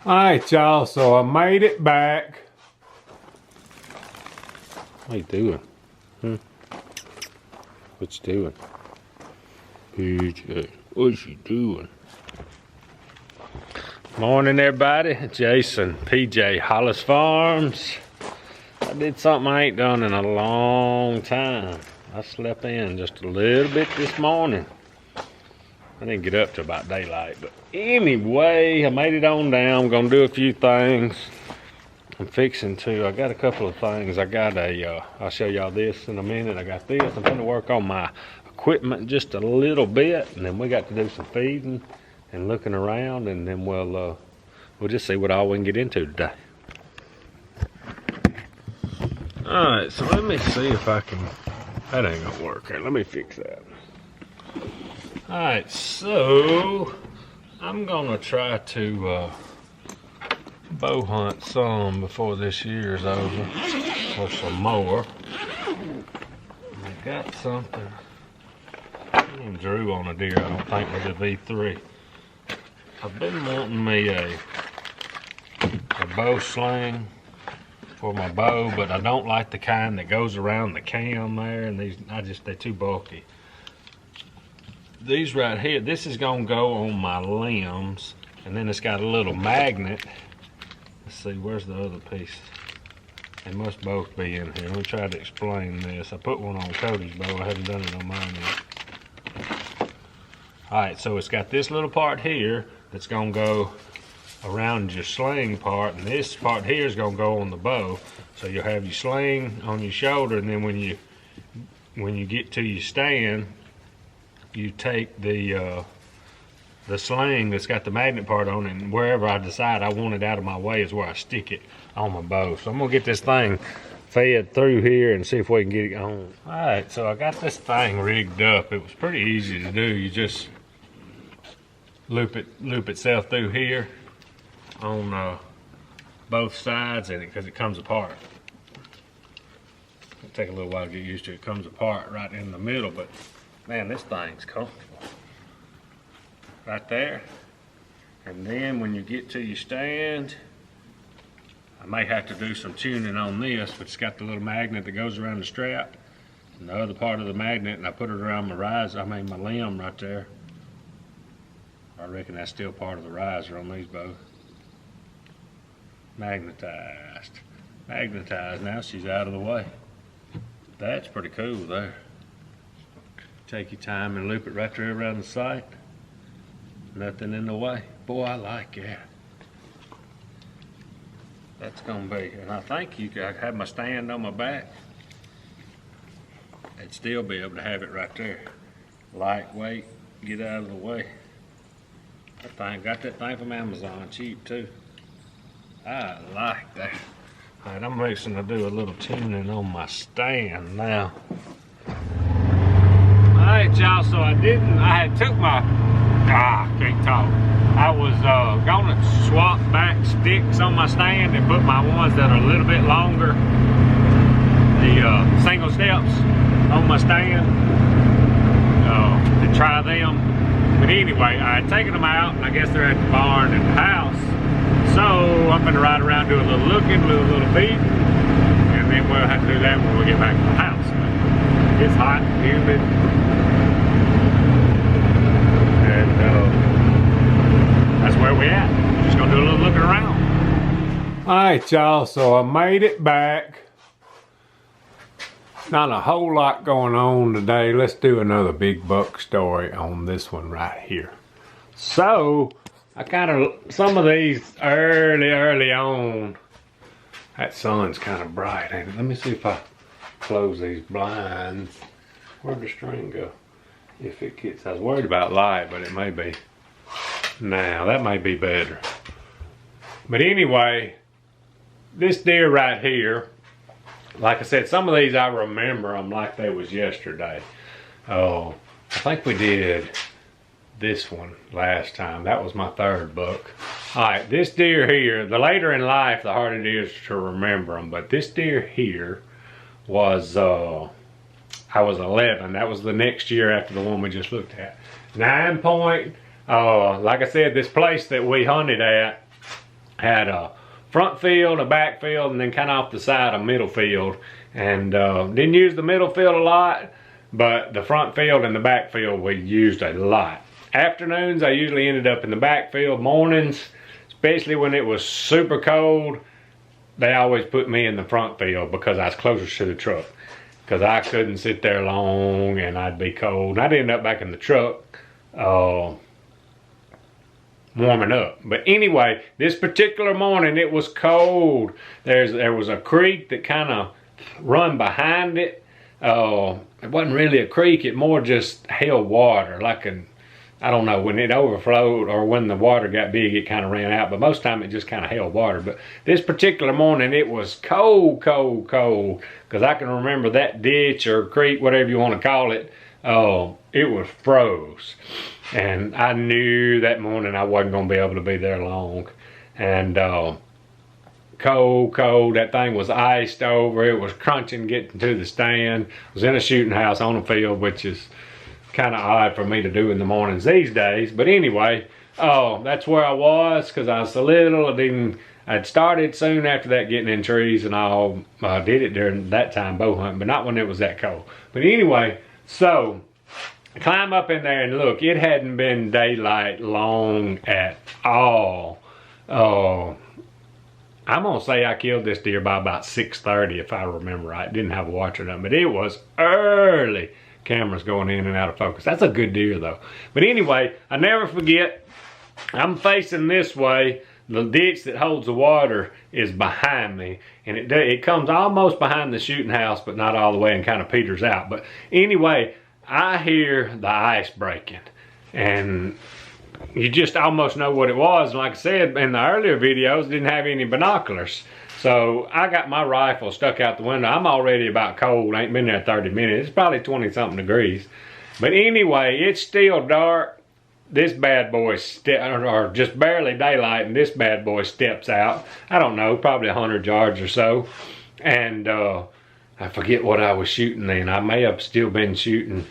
Alright, y'all, so I made it back. What you doing? What you doing? PJ, what you doing? Morning, everybody. Jason, PJ, Hollis Farms. I did something I ain't done in a long time. I slept in just a little bit this morning. I didn't get up till about daylight, but anyway, I made it on down. I'm gonna do a few things. I'm fixing to, I got a couple of things. I got I'll show y'all this in a minute. I got this. I'm gonna work on my equipment just a little bit, and then we got to do some feeding and looking around, and then we'll just see what all we can get into today. All right, so let me see if I can, that ain't gonna work. Let me fix that. All right, so I'm gonna try to bow hunt some before this year's over, or some more. I got something. I drew on a deer, I don't think, with a V3. I've been wanting me a bow sling for my bow, but I don't like the kind that goes around the cam there, and they're too bulky. These right here, this is gonna go on my limbs, and then it's got a little magnet. Let's see, where's the other piece? They must both be in here. Let me try to explain this. I put one on Cody's bow, I haven't done it on mine yet. All right, so it's got this little part here that's gonna go around your sling part, and this part here is gonna go on the bow. So you'll have your sling on your shoulder, and then when you get to your stand, you take the sling that's got the magnet part on it, and wherever I decide I want it out of my way is where I stick it on my bow. So I'm gonna get this thing fed through here and see if we can get it on. All right, so I got this thing rigged up. It was pretty easy to do. You just loop itself through here on both sides in it, because it comes apart. It'll take a little while to get used to it. It comes apart right in the middle, but man, this thing's comfortable. Right there. And then when you get to your stand, I may have to do some tuning on this, but it's got the little magnet that goes around the strap, and the other part of the magnet, and I put it around my riser, my limb right there. I reckon that's still part of the riser on these bows. Magnetized. Now she's out of the way. That's pretty cool there. Take your time and loop it right there around the sight. Nothing in the way. Boy, I like that. That's gonna be, and I think you could have my stand on my back. I'd still be able to have it right there. Lightweight, get out of the way. That thing, got that thing from Amazon, cheap too. I like that. All right, I'm fixing to do a little tuning on my stand now. All right, y'all, so I had took my, can't talk. I was gonna swap back sticks on my stand and put my ones that are a little bit longer, the single steps on my stand, to try them. But anyway, I had taken them out, and I guess they're at the barn and the house. So I'm gonna ride around, do a little looking, do a little feeding, and then we'll have to do that when we get back to the house. But it's hot, humid. That's where we at. We're just gonna do a little looking around. All right, y'all, so I made it back. Not a whole lot going on today. Let's do another big buck story on this one right here. So I some of these early on, that sun's kind of bright, ain't it? Let me see if I close these blinds. Where'd the string go? If it gets, I was worried about light, but it may be. Now, that may be better. But anyway, this deer right here, like I said, some of these I remember them like they was yesterday. Oh, I think we did this one last time. That was my third buck. All right, this deer here, the later in life, the harder it is to remember them. But this deer here was, I was 11. That was the next year after the one we just looked at. 9 point, like I said, this place that we hunted at, Had a front field, a back field, and then kind of off the side a middle field. And didn't use the middle field a lot, but the front field and the back field we used a lot. Afternoons I usually ended up in the back field. Mornings, especially when it was super cold, they always put me in the front field because I was closer to the truck. Because I couldn't sit there long and I'd be cold. And I'd end up back in the truck warming up. But anyway, this particular morning it was cold. There was a creek that kind of run behind it. It wasn't really a creek, it more just held water, like I don't know, when it overflowed or when the water got big it kind of ran out, but most of the time it just kind of held water. But this particular morning it was cold, cold, cold, because I can remember that ditch or creek, whatever you want to call it, it was froze. And I knew that morning I wasn't going to be able to be there long. And cold, cold, that thing was iced over, it was crunching getting to the stand. I was in a shooting house on a field, which is kind of odd for me to do in the mornings these days. But anyway, that's where I was, because I was so little. I'd started soon after that getting in trees and all. I did it during that time bow hunting, but not when it was that cold. But anyway, so I climb up in there and look, it hadn't been daylight long at all. I'm gonna say I killed this deer by about 6:30 if I remember right. Didn't have a watcher on, but it was early. Cameras going in and out of focus. That's a good deer though. But anyway, I never forget, I'm facing this way. The ditch that holds the water is behind me, and it comes almost behind the shooting house, but not all the way, and kind of peters out. But anyway, I hear the ice breaking, and you just almost know what it was. And like I said in the earlier videos, didn't have any binoculars. So I got my rifle stuck out the window. I'm already about cold. I ain't been there 30 minutes. It's probably 20 something degrees. But anyway, it's still dark. This bad boy, or just barely daylight, and this bad boy steps out. I don't know, probably 100 yards or so. And I forget what I was shooting then. I may have still been shooting.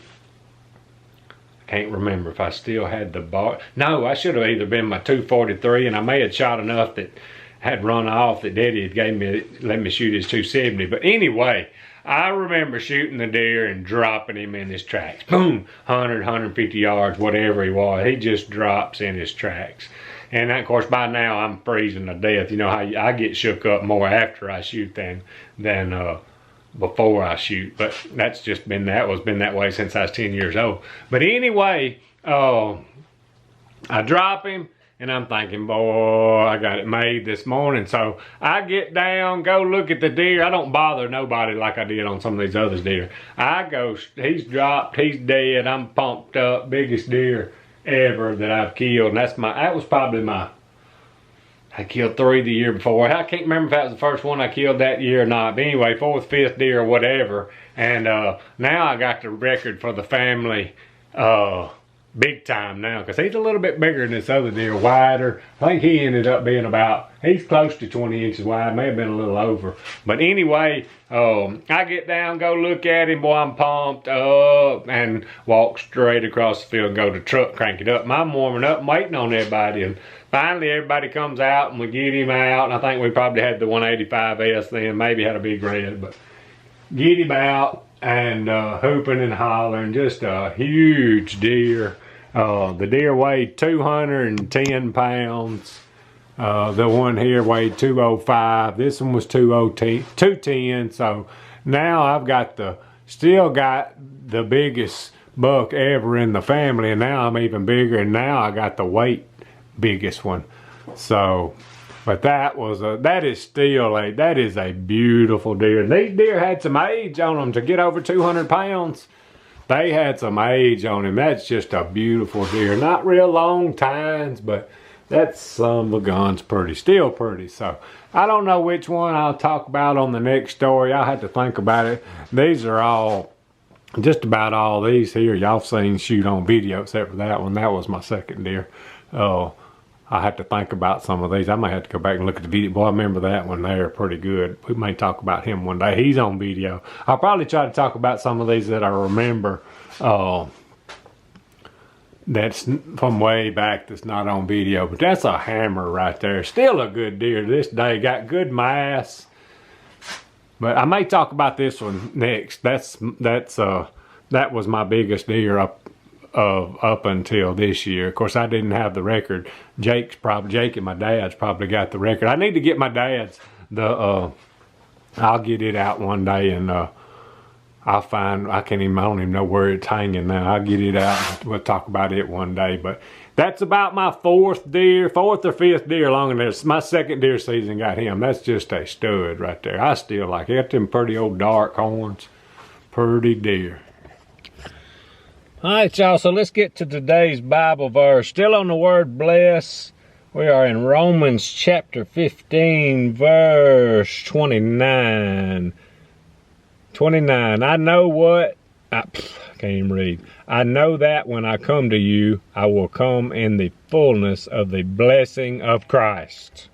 Can't remember if I still had the bar. No, I should have either been my 243, and I may have shot enough that had run off that Daddy had let me shoot his 270. But anyway, I remember shooting the deer and dropping him in his tracks. Boom, 100, 150 yards, whatever he was. He just drops in his tracks. And of course, by now I'm freezing to death. You know how I get shook up more after I shoot than before I shoot. But that's just been that way since I was 10 years old. But anyway, I drop him. And I'm thinking, boy, I got it made this morning. So I get down, go look at the deer. I don't bother nobody like I did on some of these other deer. I go, he's dropped, he's dead. I'm pumped up, biggest deer ever that I've killed. And that was probably I killed 3 the year before. I can't remember if that was the first one I killed that year or not. But anyway, 4th, 5th deer or whatever. And now I got the record for the family big time now, because he's a little bit bigger than this other deer, wider. I think he ended up being he's close to 20 inches wide, may have been a little over. But anyway, I get down, go look at him, boy, I'm pumped up, and walk straight across the field and go to the truck, crank it up. I'm warming up, waiting on everybody, and finally everybody comes out and we get him out. And I think we probably had the 185S then, maybe had a big red, but get him out and hooping and hollering, just a huge deer. The deer weighed 210 pounds. The one here weighed 205. This one was 210. So now I've still got the biggest buck ever in the family, and now I'm even bigger, and now I got the weight biggest one. So, but that is a beautiful deer. These deer had some age on them to get over 200 pounds. They had some age on him. That's just a beautiful deer. Not real long tines, but that son of a gun's still pretty. So I don't know which one I'll talk about on the next story. I'll have to think about it. These are all, just about all these here, y'all seen shoot on video, except for that one. That was my second deer. I have to think about some of these. I might have to go back and look at the video. Boy, I remember that one there pretty good. We may talk about him one day. He's on video. I'll probably try to talk about some of these that I remember that's from way back that's not on video, but that's a hammer right there. Still a good deer to this day. Got good mass. But I may talk about this one next. That was my biggest deer up until this year. Of course, I didn't have the record. Jake and my dad's probably got the record. I need to get my dad's. I'll get it out one day and I don't even know where it's hanging now. I'll get it out and we'll talk about it one day. But that's about my fourth or fifth deer along in there. My second deer season got him. That's just a stud right there. I still like it. Got them pretty old dark horns. Pretty deer. All right, y'all, so let's get to today's Bible verse. Still on the word bless. We are in Romans chapter 15, verse 29. 29. I know what? I can't even read. I know that when I come to you, I will come in the fullness of the blessing of Christ.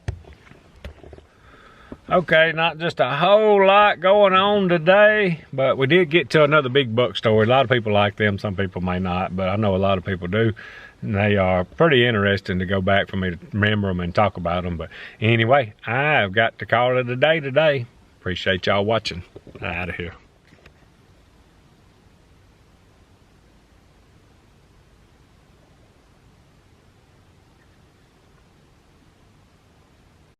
Okay, not just a whole lot going on today, but we did get to another big buck story. A lot of people like them, some people may not, but I know a lot of people do. And they are pretty interesting to go back for me to remember them and talk about them. But anyway, I've got to call it a day today. Appreciate y'all watching. Out of here.